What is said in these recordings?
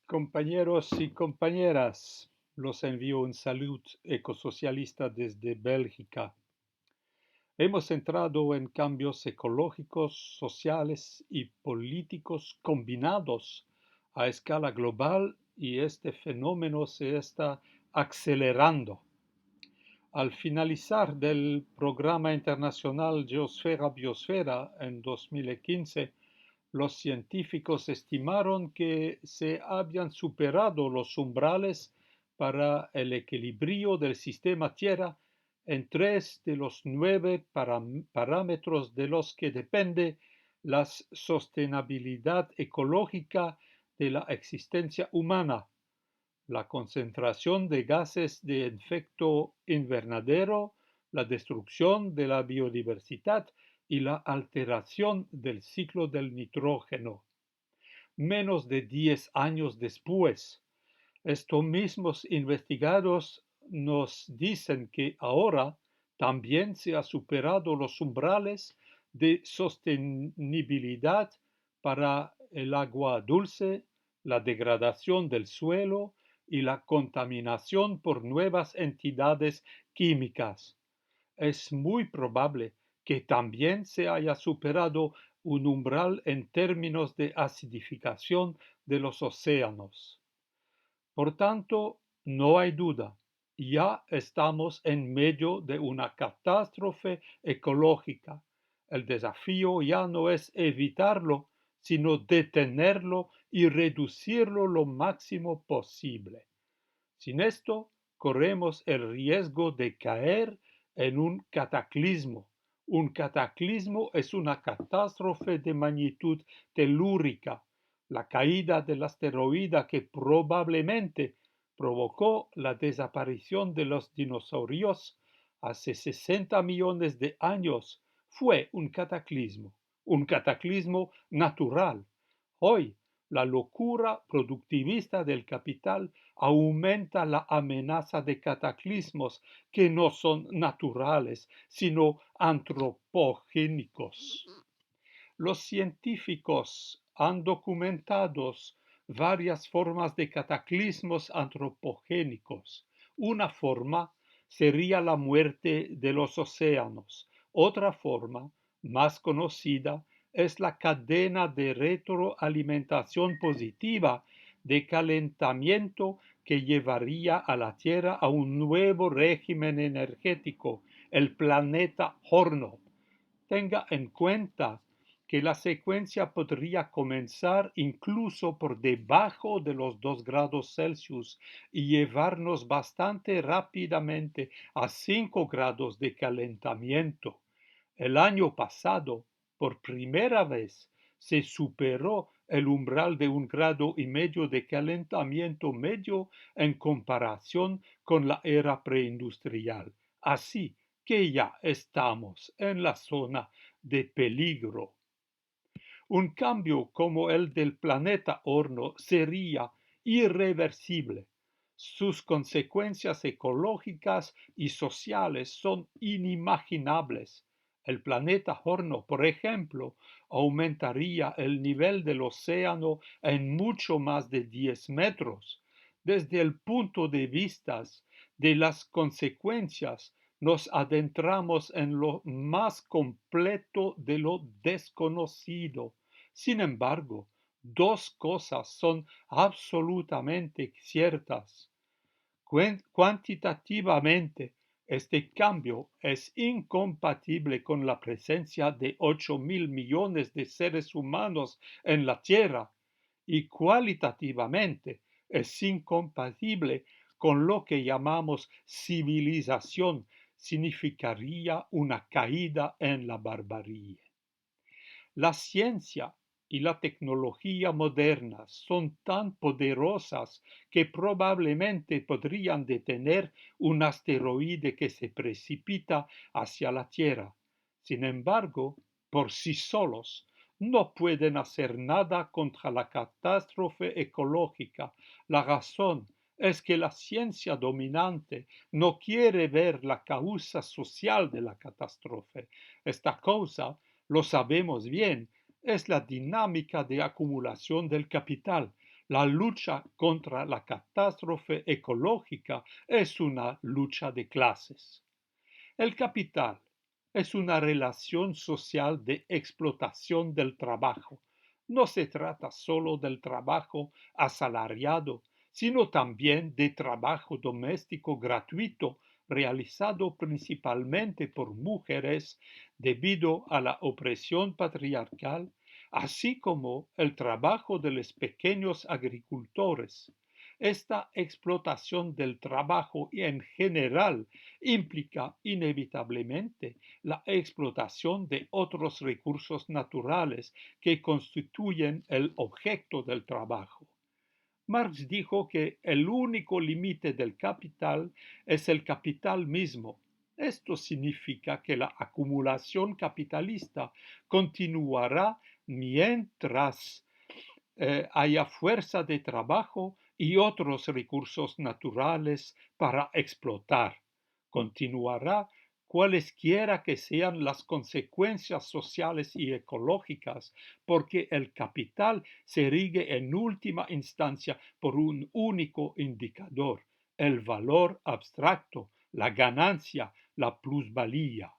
Compañeros y compañeras, los envío un saludo ecosocialista desde Bélgica. Hemos entrado en cambios ecológicos, sociales y políticos combinados a escala global y este fenómeno se está acelerando. Al finalizar del Programa Internacional Geosfera-Biosfera en 2015, los científicos estimaron que se habían superado los umbrales para el equilibrio del sistema Tierra en 3 de los 9 parámetros de los que depende la sostenibilidad ecológica de la existencia humana: la concentración de gases de efecto invernadero, la destrucción de la biodiversidad y la alteración del ciclo del nitrógeno. Menos de 10 años después, estos mismos investigadores nos dicen que ahora también se han superado los umbrales de sostenibilidad para el agua dulce, la degradación del suelo y la contaminación por nuevas entidades químicas. Es muy probable que también se haya superado un umbral en términos de acidificación de los océanos. Por tanto, no hay duda, ya estamos en medio de una catástrofe ecológica. El desafío ya no es evitarlo, sino detenerlo y reducirlo lo máximo posible. Sin esto, corremos el riesgo de caer en un cataclismo. Un cataclismo es una catástrofe de magnitud telúrica, la caída del asteroide que probablemente provocó la desaparición de los dinosaurios hace 60 millones de años. Fue un cataclismo natural. Hoy, la locura productivista del capital aumenta la amenaza de cataclismos que no son naturales, sino antropogénicos. Los científicos han documentado varias formas de cataclismos antropogénicos. Una forma sería la muerte de los océanos. Otra forma, más conocida, es la cadena de retroalimentación positiva de calentamiento que llevaría a la Tierra a un nuevo régimen energético, el planeta Horno. Tenga en cuenta que la secuencia podría comenzar incluso por debajo de los 2 grados Celsius y llevarnos bastante rápidamente a 5 grados de calentamiento. El año pasado, por primera vez, se superó el umbral de 1,5 grados de calentamiento medio en comparación con la era preindustrial. Así que ya estamos en la zona de peligro. Un cambio como el del planeta Horno sería irreversible. Sus consecuencias ecológicas y sociales son inimaginables. El planeta Horno, por ejemplo, aumentaría el nivel del océano en mucho más de 10 metros. Desde el punto de vista de las consecuencias, nos adentramos en lo más completo de lo desconocido. Sin embargo, dos cosas son absolutamente ciertas. Cuantitativamente, este cambio es incompatible con la presencia de 8.000 millones de seres humanos en la Tierra, y cualitativamente es incompatible con lo que llamamos civilización. Significaría una caída en la barbarie. La ciencia y la tecnología modernas son tan poderosas que probablemente podrían detener un asteroide que se precipita hacia la Tierra. Sin embargo, por sí solos, no pueden hacer nada contra la catástrofe ecológica. La razón es que la ciencia dominante no quiere ver la causa social de la catástrofe. Esta causa, lo sabemos bien, es la dinámica de acumulación del capital, La lucha contra la catástrofe ecológica es una lucha de clases. El capital es una relación social de explotación del trabajo. No se trata solo del trabajo asalariado, sino también de trabajo doméstico gratuito realizado principalmente por mujeres debido a la opresión patriarcal, así como el trabajo de los pequeños agricultores. Esta explotación del trabajo en general implica inevitablemente la explotación de otros recursos naturales que constituyen el objeto del trabajo. Marx dijo que el único límite del capital es el capital mismo. Esto significa que la acumulación capitalista continuará mientras haya fuerza de trabajo y otros recursos naturales para explotar. Continuará cualesquiera que sean las consecuencias sociales y ecológicas, porque el capital se rige en última instancia por un único indicador, el valor abstracto, la ganancia, la plusvalía.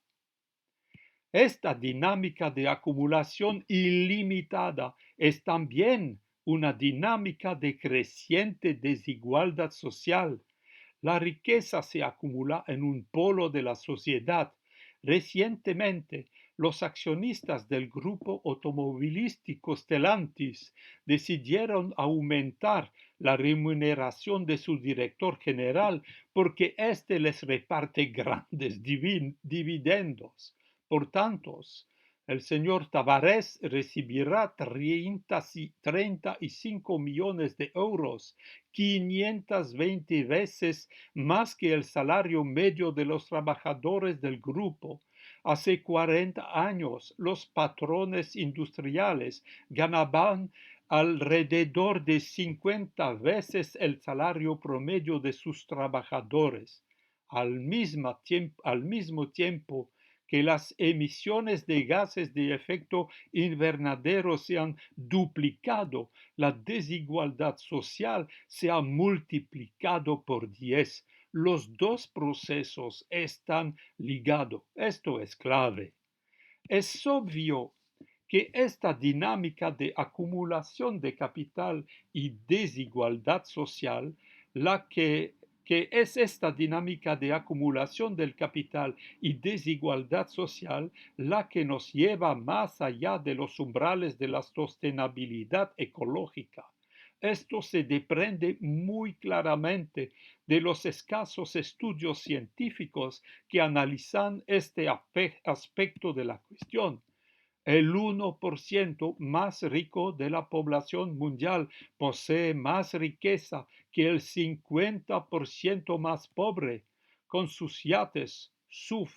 Esta dinámica de acumulación ilimitada es también una dinámica de creciente desigualdad social. La riqueza se acumula en un polo de la sociedad. Recientemente, los accionistas del grupo automovilístico Stellantis decidieron aumentar la remuneración de su director general porque éste les reparte grandes dividendos. Por tanto, el señor Tavares recibirá 35 millones de euros, 520 veces más que el salario medio de los trabajadores del grupo. Hace 40 años los patrones industriales ganaban alrededor de 50 veces el salario promedio de sus trabajadores. Al mismo tiempo que las emisiones de gases de efecto invernadero se han duplicado, la desigualdad social se ha multiplicado por 10. Los dos procesos están ligados. Esto es clave. Es obvio que esta dinámica de acumulación de capital y desigualdad social, que es esta dinámica de acumulación del capital y desigualdad social la que nos lleva más allá de los umbrales de la sostenibilidad ecológica. Esto se desprende muy claramente de los escasos estudios científicos que analizan este aspecto de la cuestión. El 1% más rico de la población mundial posee más riqueza que el 50% más pobre, con sus yates, SUV,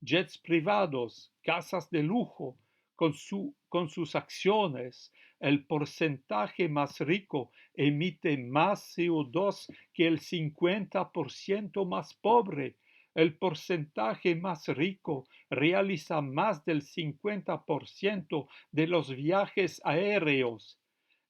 jets privados, casas de lujo, con sus acciones. El porcentaje más rico emite más CO2 que el 50% más pobre. El porcentaje más rico realiza más del 50% de los viajes aéreos.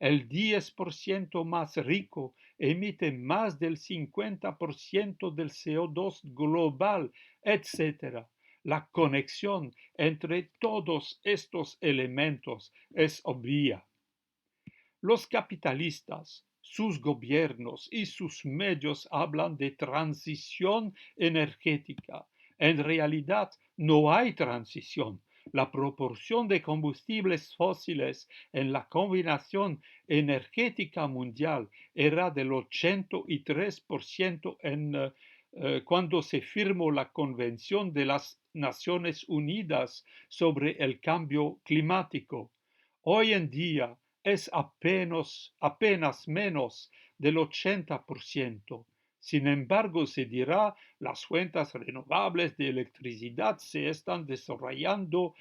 El 10% más rico emite más del 50% del CO2 global, etc. La conexión entre todos estos elementos es obvia. Los capitalistas, sus gobiernos y sus medios hablan de transición energética. En realidad no hay transición. La proporción de combustibles fósiles en la combinación energética mundial era del 83% cuando se firmó la Convención de las Naciones Unidas sobre el Cambio Climático. Hoy en día es apenas menos del 80%. Sin embargo, se dirá, las fuentes renovables de electricidad se están desarrollando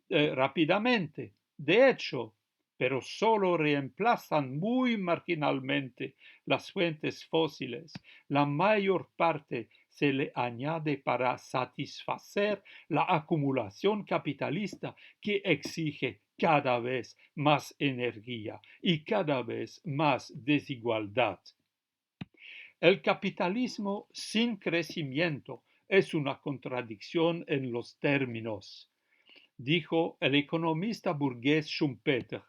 rápidamente. De hecho, pero solo reemplazan muy marginalmente las fuentes fósiles. La mayor parte se le añade para satisfacer la acumulación capitalista que exige cada vez más energía y cada vez más desigualdad. El capitalismo sin crecimiento es una contradicción en los términos, dijo el economista burgués Schumpeter.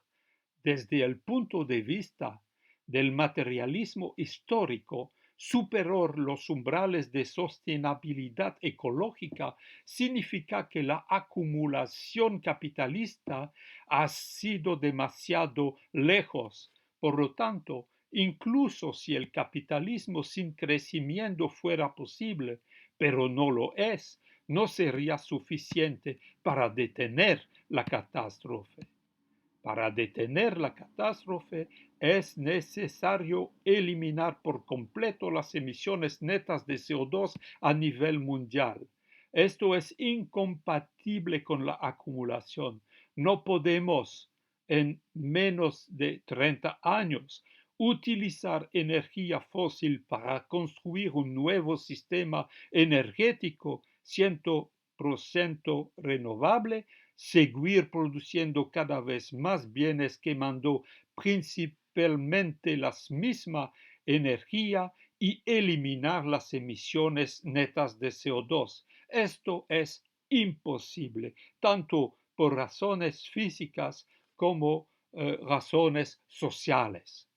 Desde el punto de vista del materialismo histórico, superar los umbrales de sostenibilidad ecológica significa que la acumulación capitalista ha sido demasiado lejos. Por lo tanto, incluso si el capitalismo sin crecimiento fuera posible, pero no lo es, no sería suficiente para detener la catástrofe. Para detener la catástrofe es necesario eliminar por completo las emisiones netas de CO2 a nivel mundial. Esto es incompatible con la acumulación. No podemos, en menos de 30 años, utilizar energía fósil para construir un nuevo sistema energético 100% renovable, seguir produciendo cada vez más bienes quemando principalmente la misma energía y eliminar las emisiones netas de CO2. Esto es imposible, tanto por razones físicas como razones sociales.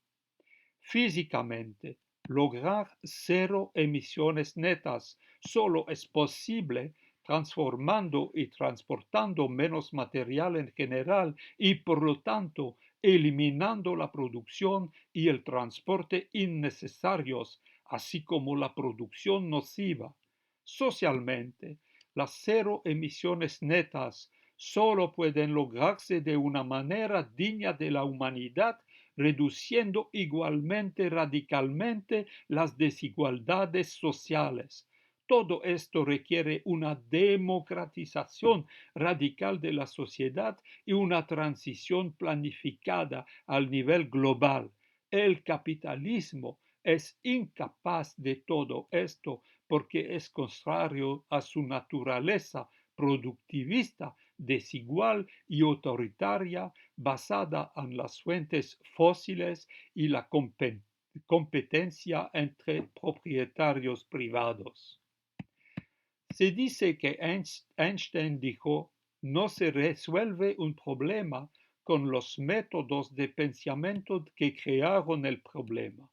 Físicamente, lograr cero emisiones netas solo es posible transformando y transportando menos material en general y por lo tanto eliminando la producción y el transporte innecesarios, así como la producción nociva. Socialmente, las cero emisiones netas solo pueden lograrse de una manera digna de la humanidad, reduciendo igualmente radicalmente las desigualdades sociales. Todo esto requiere una democratización radical de la sociedad y una transición planificada al nivel global. El capitalismo es incapaz de todo esto porque es contrario a su naturaleza productivista, desigual y autoritaria basada en las fuentes fósiles y la competencia entre propietarios privados. Se dice que Einstein dijo, no se resuelve un problema con los métodos de pensamiento que crearon el problema.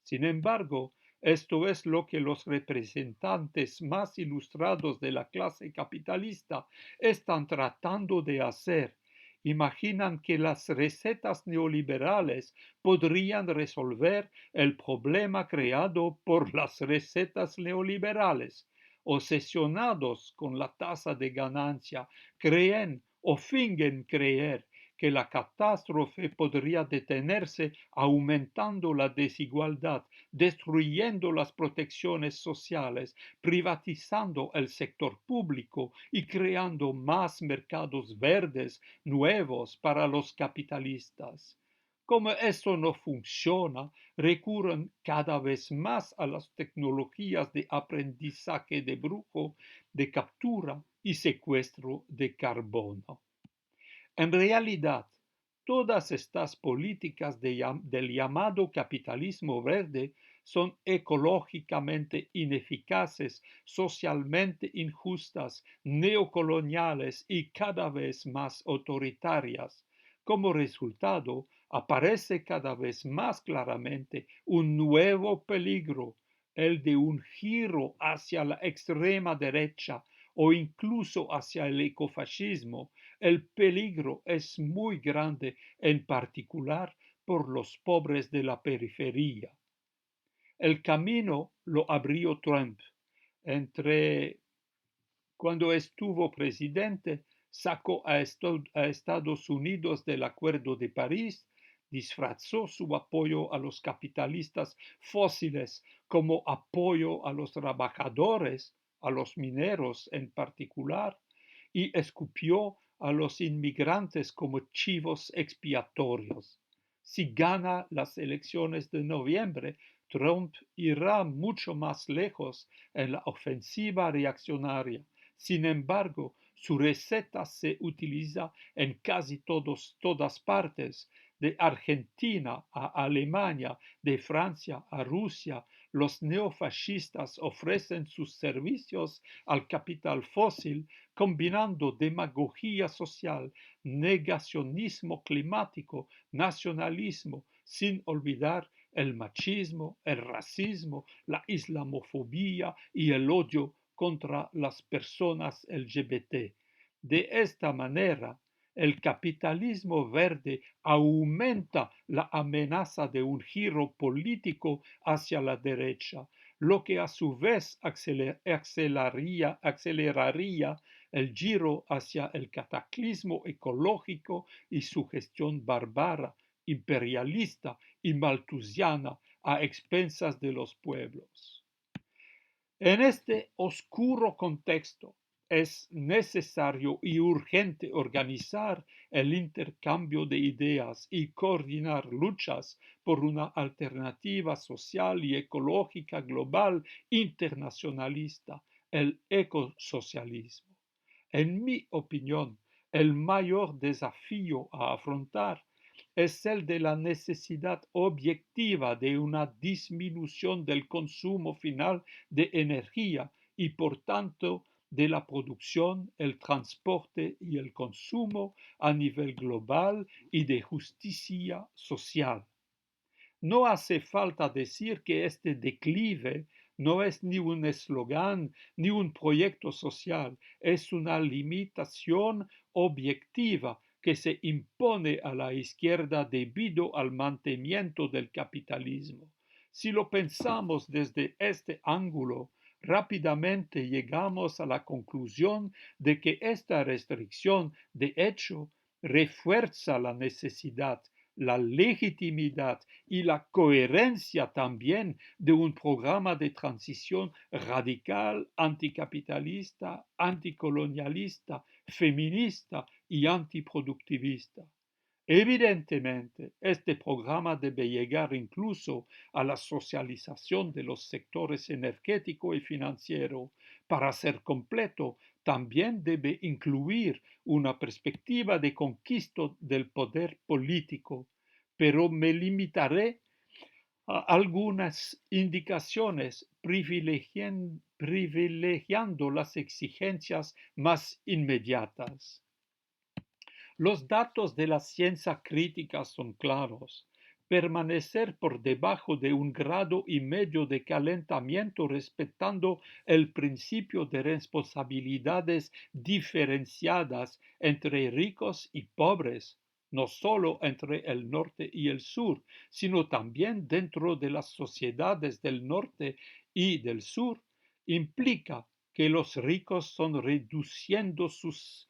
Sin embargo, esto es lo que los representantes más ilustrados de la clase capitalista están tratando de hacer. Imaginan que las recetas neoliberales podrían resolver el problema creado por las recetas neoliberales. Obsesionados con la tasa de ganancia, creen o fingen creer que la catástrofe podría detenerse aumentando la desigualdad, destruyendo las protecciones sociales, privatizando el sector público y creando más mercados verdes nuevos para los capitalistas. Como esto no funciona, recurren cada vez más a las tecnologías de aprendizaje de brujo, de captura y secuestro de carbono. En realidad, todas estas políticas del llamado capitalismo verde son ecológicamente ineficaces, socialmente injustas, neocoloniales y cada vez más autoritarias. Como resultado, aparece cada vez más claramente un nuevo peligro, el de un giro hacia la extrema derecha o incluso hacia el ecofascismo. El peligro es muy grande, en particular por los pobres de la periferia. El camino lo abrió Trump. Entre cuando estuvo presidente, sacó a Estados Unidos del Acuerdo de París, disfrazó su apoyo a los capitalistas fósiles como apoyo a los trabajadores, a los mineros en particular, y escupió a los inmigrantes como chivos expiatorios. Si gana las elecciones de noviembre, Trump irá mucho más lejos en la ofensiva reaccionaria. Sin embargo, su receta se utiliza en casi todas partes, de Argentina a Alemania, de Francia a Rusia. Los neofascistas ofrecen sus servicios al capital fósil combinando demagogia social, negacionismo climático, nacionalismo, sin olvidar el machismo, el racismo, la islamofobia y el odio contra las personas LGBT. De esta manera, el capitalismo verde aumenta la amenaza de un giro político hacia la derecha, lo que a su vez aceleraría el giro hacia el cataclismo ecológico y su gestión bárbara, imperialista y malthusiana a expensas de los pueblos. En este oscuro contexto es necesario y urgente organizar el intercambio de ideas y coordinar luchas por una alternativa social y ecológica global internacionalista, el ecosocialismo. En mi opinión, el mayor desafío a afrontar es el de la necesidad objetiva de una disminución del consumo final de energía y por tanto de la producción, el transporte y el consumo a nivel global y de justicia social. No hace falta decir que este declive no es ni un eslogan ni un proyecto social, es una limitación objetiva que se impone a la izquierda debido al mantenimiento del capitalismo. Si lo pensamos desde este ángulo, rápidamente llegamos a la conclusión de que esta restricción, de hecho, refuerza la necesidad, la legitimidad y la coherencia también de un programa de transición radical, anticapitalista, anticolonialista, feminista y antiproductivista. Evidentemente, este programa debe llegar incluso a la socialización de los sectores energético y financiero. Para ser completo, también debe incluir una perspectiva de conquista del poder político, pero me limitaré a algunas indicaciones privilegiando las exigencias más inmediatas. Los datos de la ciencia crítica son claros. Permanecer por debajo de 1,5 grados de calentamiento respetando el principio de responsabilidades diferenciadas entre ricos y pobres, no solo entre el norte y el sur, sino también dentro de las sociedades del norte y del sur, implica que los ricos son reduciendo sus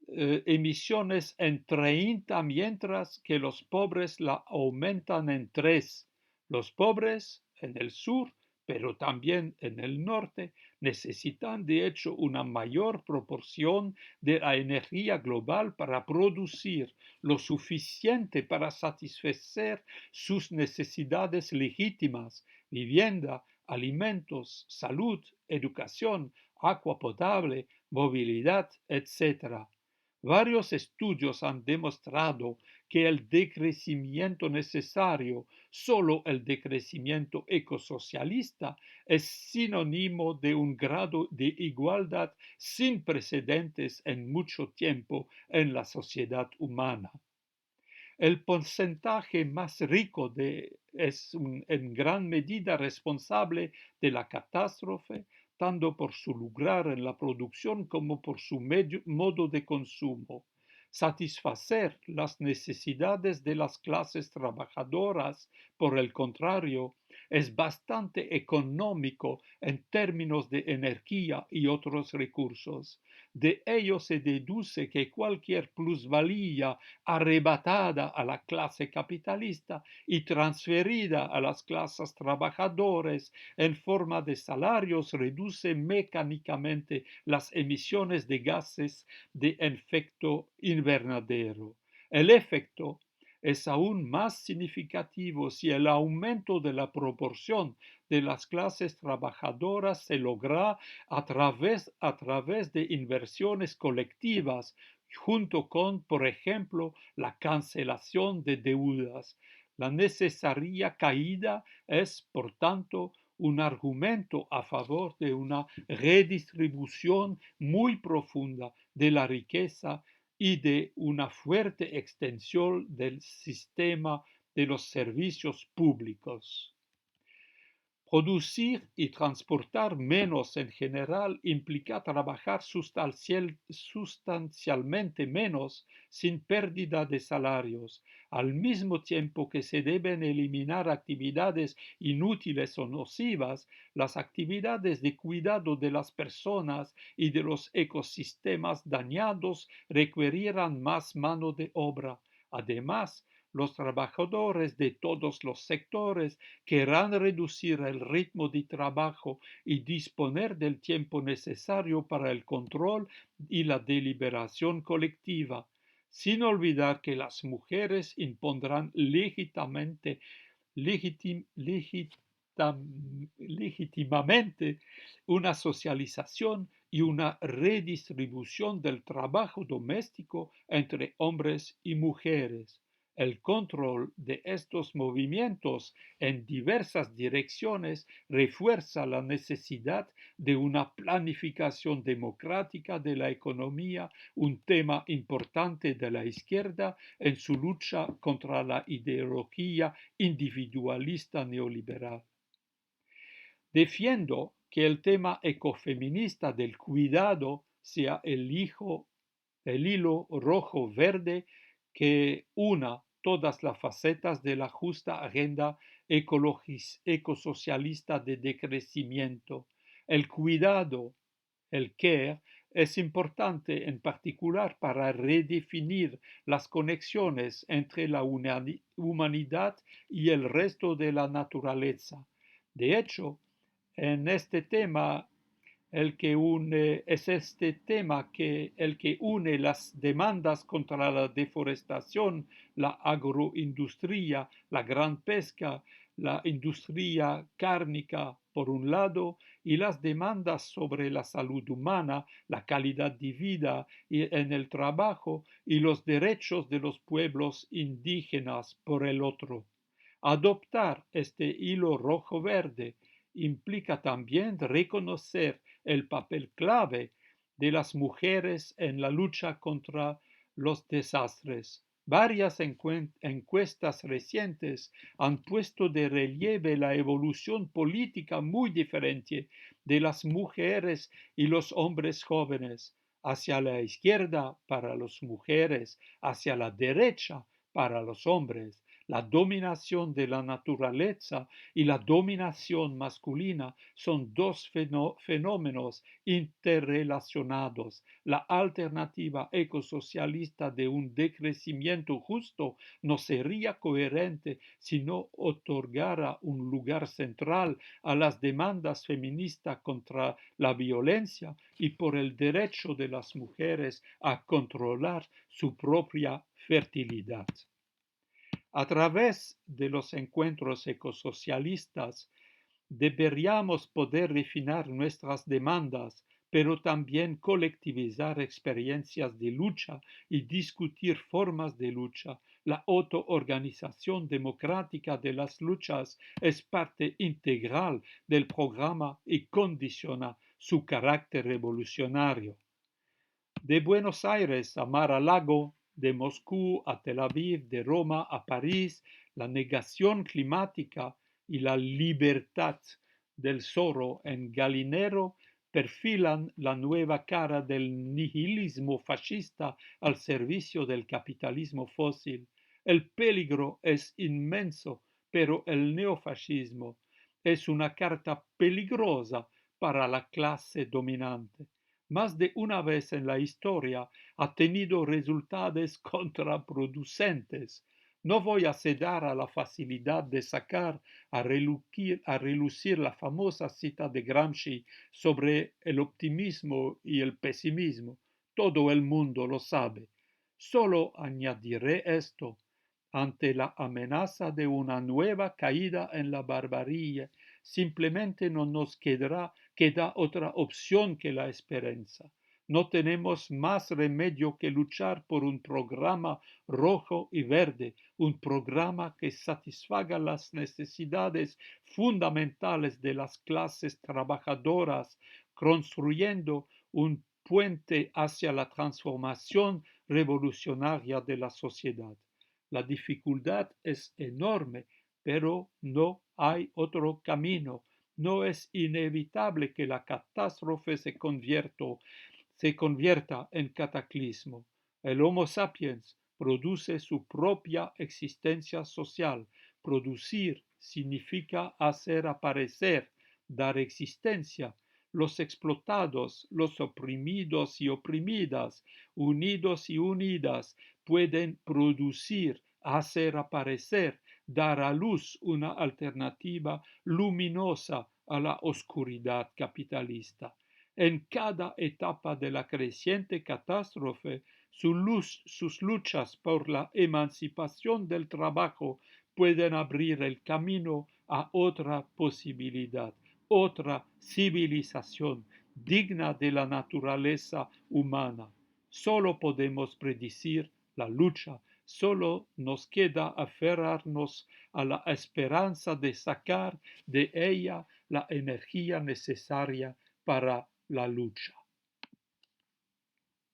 emisiones en 30, mientras que los pobres la aumentan en 3. Los pobres en el sur, pero también en el norte, necesitan de hecho una mayor proporción de la energía global para producir lo suficiente para satisfacer sus necesidades legítimas: vivienda, alimentos, salud, educación, agua potable, movilidad, etc. Varios estudios han demostrado que el decrecimiento necesario, solo el decrecimiento ecosocialista, es sinónimo de un grado de igualdad sin precedentes en mucho tiempo en la sociedad humana. El porcentaje más rico es en gran medida responsable de la catástrofe, tanto por su lugar en la producción como por su modo de consumo. Satisfacer las necesidades de las clases trabajadoras, por el contrario, es bastante económico en términos de energía y otros recursos. De ello se deduce que cualquier plusvalía arrebatada a la clase capitalista y transferida a las clases trabajadoras en forma de salarios reduce mecánicamente las emisiones de gases de efecto invernadero. El efecto es aún más significativo si el aumento de la proporción de las clases trabajadoras se logra a través de inversiones colectivas, junto con, por ejemplo, la cancelación de deudas. La necesaria caída es, por tanto, un argumento a favor de una redistribución muy profunda de la riqueza y de una fuerte extensión del sistema de los servicios públicos. Producir y transportar menos en general implica trabajar sustancialmente menos sin pérdida de salarios, al mismo tiempo que se deben eliminar actividades inútiles o nocivas. Las actividades de cuidado de las personas y de los ecosistemas dañados requerirán más mano de obra. Además, los trabajadores de todos los sectores querrán reducir el ritmo de trabajo y disponer del tiempo necesario para el control y la deliberación colectiva, sin olvidar que las mujeres impondrán legítimamente una socialización y una redistribución del trabajo doméstico entre hombres y mujeres. El control de estos movimientos en diversas direcciones refuerza la necesidad de una planificación democrática de la economía, un tema importante de la izquierda en su lucha contra la ideología individualista neoliberal. Defiendo que el tema ecofeminista del cuidado sea el hilo rojo verde que una todas las facetas de la justa agenda ecosocialista de decrecimiento. El cuidado, el care, es importante en particular para redefinir las conexiones entre la humanidad y el resto de la naturaleza. De hecho, en este tema es este tema el que une las demandas contra la deforestación, la agroindustria, la gran pesca, la industria cárnica por un lado, y las demandas sobre la salud humana, la calidad de vida en el trabajo y los derechos de los pueblos indígenas por el otro. Adoptar este hilo rojo-verde implica también reconocer el papel clave de las mujeres en la lucha contra los desastres. Varias encuestas recientes han puesto de relieve la evolución política muy diferente de las mujeres y los hombres jóvenes, hacia la izquierda para las mujeres, hacia la derecha para los hombres. La dominación de la naturaleza y la dominación masculina son dos fenómenos interrelacionados. La alternativa ecosocialista de un decrecimiento justo no sería coherente si no otorgara un lugar central a las demandas feministas contra la violencia y por el derecho de las mujeres a controlar su propia fertilidad. A través de los encuentros ecosocialistas deberíamos poder refinar nuestras demandas, pero también colectivizar experiencias de lucha y discutir formas de lucha. La autoorganización democrática de las luchas es parte integral del programa y condiciona su carácter revolucionario. De Buenos Aires a Mar-a-Lago, de Moscú a Tel Aviv, de Roma a París, la negación climática y la libertad del zorro en Gallinero perfilan la nueva cara del nihilismo fascista al servicio del capitalismo fósil. El peligro es inmenso, pero el neofascismo es una carta peligrosa para la clase dominante. Más de una vez en la historia ha tenido resultados contraproducentes. No voy a ceder a la facilidad de sacar a relucir la famosa cita de Gramsci sobre el optimismo y el pesimismo. Todo el mundo lo sabe. Solo añadiré esto. ante la amenaza de una nueva caída en la barbarie, simplemente no nos queda otra opción que la esperanza. No tenemos más remedio que luchar por un programa rojo y verde, un programa que satisfaga las necesidades fundamentales de las clases trabajadoras, construyendo un puente hacia la transformación revolucionaria de la sociedad. La dificultad es enorme, pero no hay otro camino. No es inevitable que la catástrofe se convierta en cataclismo. El Homo sapiens produce su propia existencia social. Producir significa hacer aparecer, dar existencia. Los explotados, los oprimidos y oprimidas, unidos y unidas, pueden producir, hacer aparecer, dar a luz una alternativa luminosa a la oscuridad capitalista. En cada etapa de la creciente catástrofe, sus luchas por la emancipación del trabajo pueden abrir el camino a otra posibilidad, otra civilización digna de la naturaleza humana. Solo podemos predecir la lucha, solo nos queda aferrarnos a la esperanza de sacar de ella la energía necesaria para la lucha.